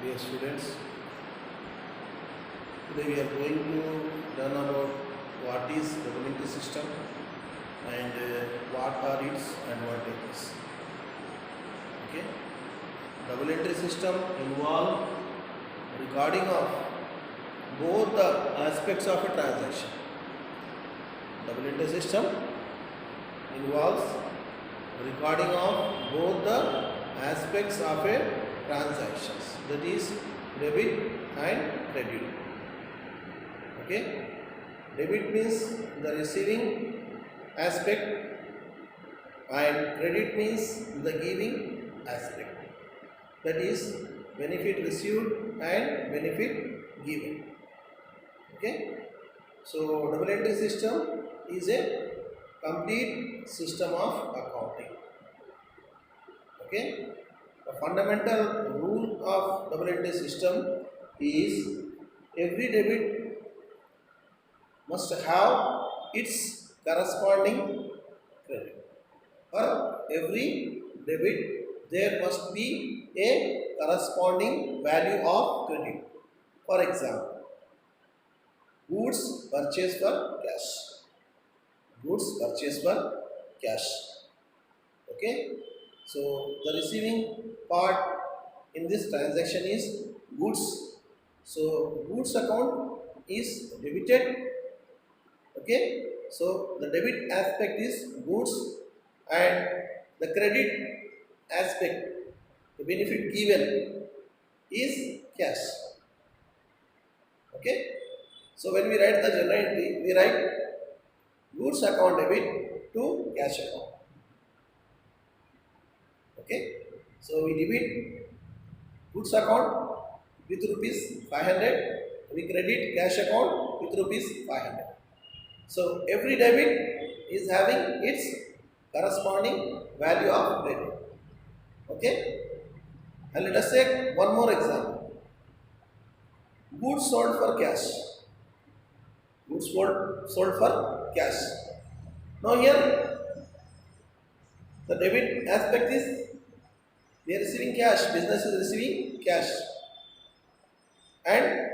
Dear students, today we are going to learn about what is double entry system and what are its advantages. Okay, double entry system involve recording of both the aspects of a transaction. Double entry system involves recording of both the aspects of a transactions, that is debit and credit. Okay, debit means the receiving aspect and credit means the giving aspect, that is benefit received and benefit given. Okay, so double entry system is a complete system of accounting. Okay, the fundamental rule of double entry system is every debit must have its corresponding credit. For every debit, there must be a corresponding value of credit. For example, goods purchased for cash. Goods purchased for cash. Okay, so the receiving part in this transaction is goods. So goods account is debited. Okay, so the debit aspect is goods and the credit aspect, the benefit given, is cash. Okay, so when we write the journal entry, we write goods account debit to cash account. Okay, so we debit goods account with rupees 500, we credit cash account with rupees 500. So every debit is having its corresponding value of credit. Okay, and let us take one more example. Goods sold for cash. Goods sold for cash. Now here the debit aspect is we are receiving cash, business is receiving cash, and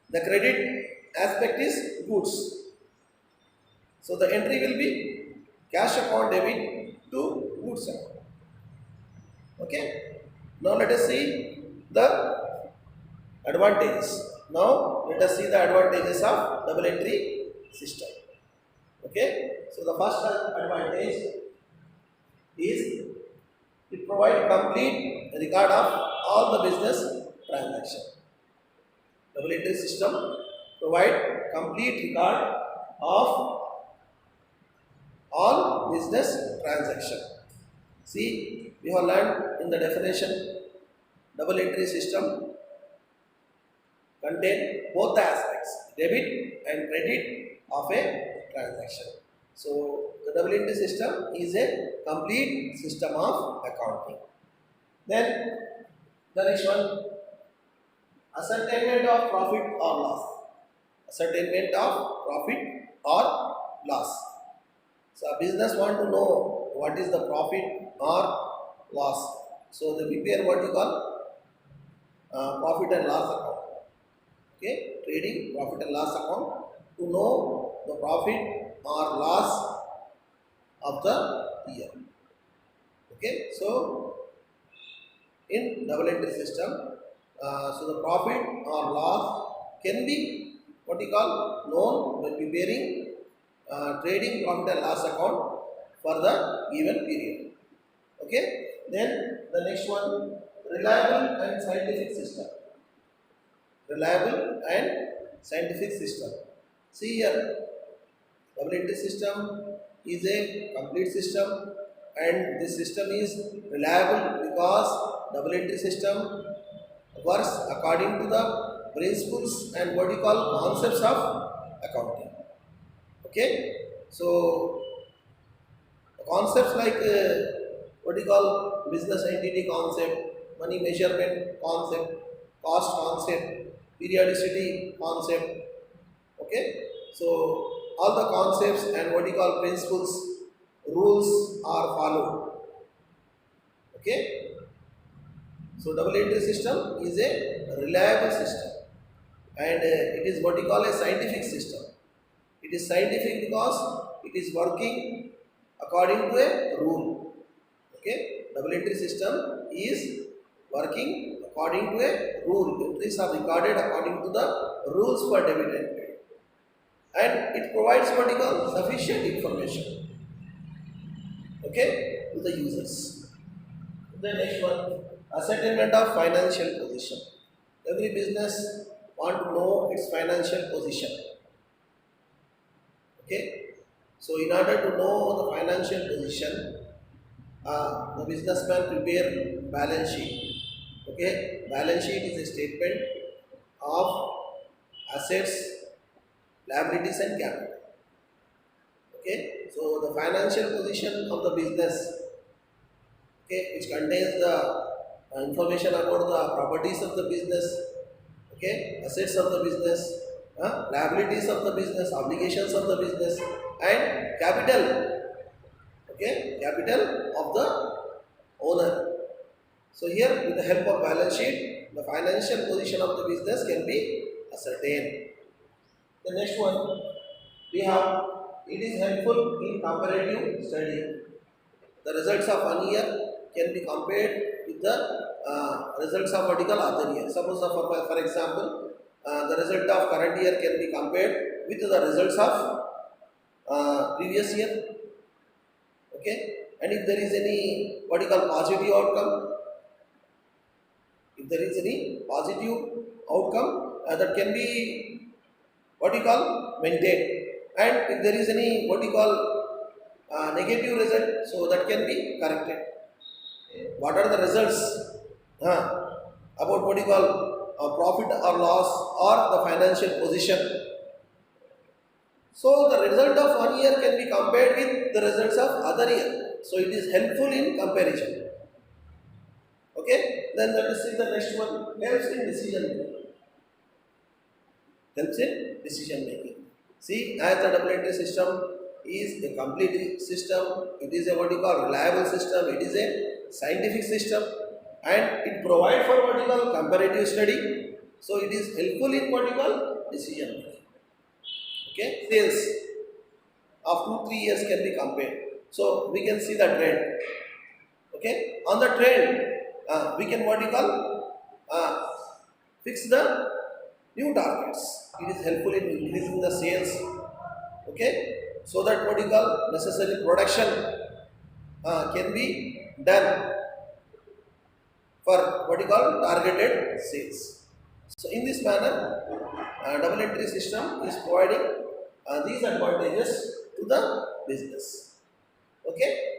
the credit aspect is goods. So the entry will be cash account debit to goods account. Okay. Now let us see the advantages. Now let us see the advantages of double entry system. Okay. So the first advantage is it provides complete record of all the business transaction. Double entry system provide complete record of all business transaction. See, we have learned in the definition, double entry system contain both the aspects, debit and credit of a transaction. So, the double entry system is a complete system of accounting. Then, the next one, ascertainment of profit or loss. Ascertainment of profit or loss. So a business want to know what is the profit or loss. So they prepare what you call profit and loss account. Okay, trading profit and loss account to know the profit or loss of the year. Okay, so in double entry system, so the profit or loss can be what you call known by preparing trading profit and loss account for the given period. Okay, then the next one, reliable and scientific system. Reliable and scientific system. See here, double entry system is a complete system and this system is reliable because double entry system works according to the principles and what you call concepts of accounting. Okay, so concepts like what you call business entity concept, money measurement concept, cost concept, periodicity concept. Okay, so all the concepts and what you call principles, rules are followed. Okay, So double entry system is a reliable system, and it is what you call a scientific system. It is scientific because it is working according to a rule. Okay, double entry system is working according to a rule. Entries are recorded according to the rules for debit and credit, and it provides what you call sufficient information. Okay, to the users. The next one, ascertainment of financial position. Every business want to know its financial position. Okay, so in order to know the financial position, the businessman prepare balance sheet. Okay, balance sheet is a statement of assets, liabilities, and capital. Okay, so the financial position of the business, okay, which contains the information about the properties of the business, okay, assets of the business, liabilities of the business, obligations of the business, and capital, okay, capital of the owner. So here, with the help of balance sheet, the financial position of the business can be ascertained. The next one, we have, it is helpful in comparative study. The results of one year can be compared with the results of vertical other year. Suppose, for example, the result of current year can be compared with the results of previous year. Okay, and if there is any what you call positive outcome, if there is any positive outcome, that can be what you call maintained, and if there is any what you call negative result, so that can be corrected. What are the results about what you call profit or loss or the financial position? So the result of one year can be compared with the results of other year. So it is helpful in comparison. Okay, then let us see the next one. Helps in decision making. Helps in decision making. See, as the double entry system is a complete system, it is a what you call reliable system, it is a scientific system, and it provides for what you call comparative study. So it is helpful in what you call decision making. Okay, sales of 2-3 years can be compared. So we can see the trend. Okay, on the trend, we can what you call fix the new targets. It is helpful in increasing the sales. Okay, so that what you call necessary production can be done for what you call targeted sales. So in this manner, double entry system is providing these advantages to the business. Okay.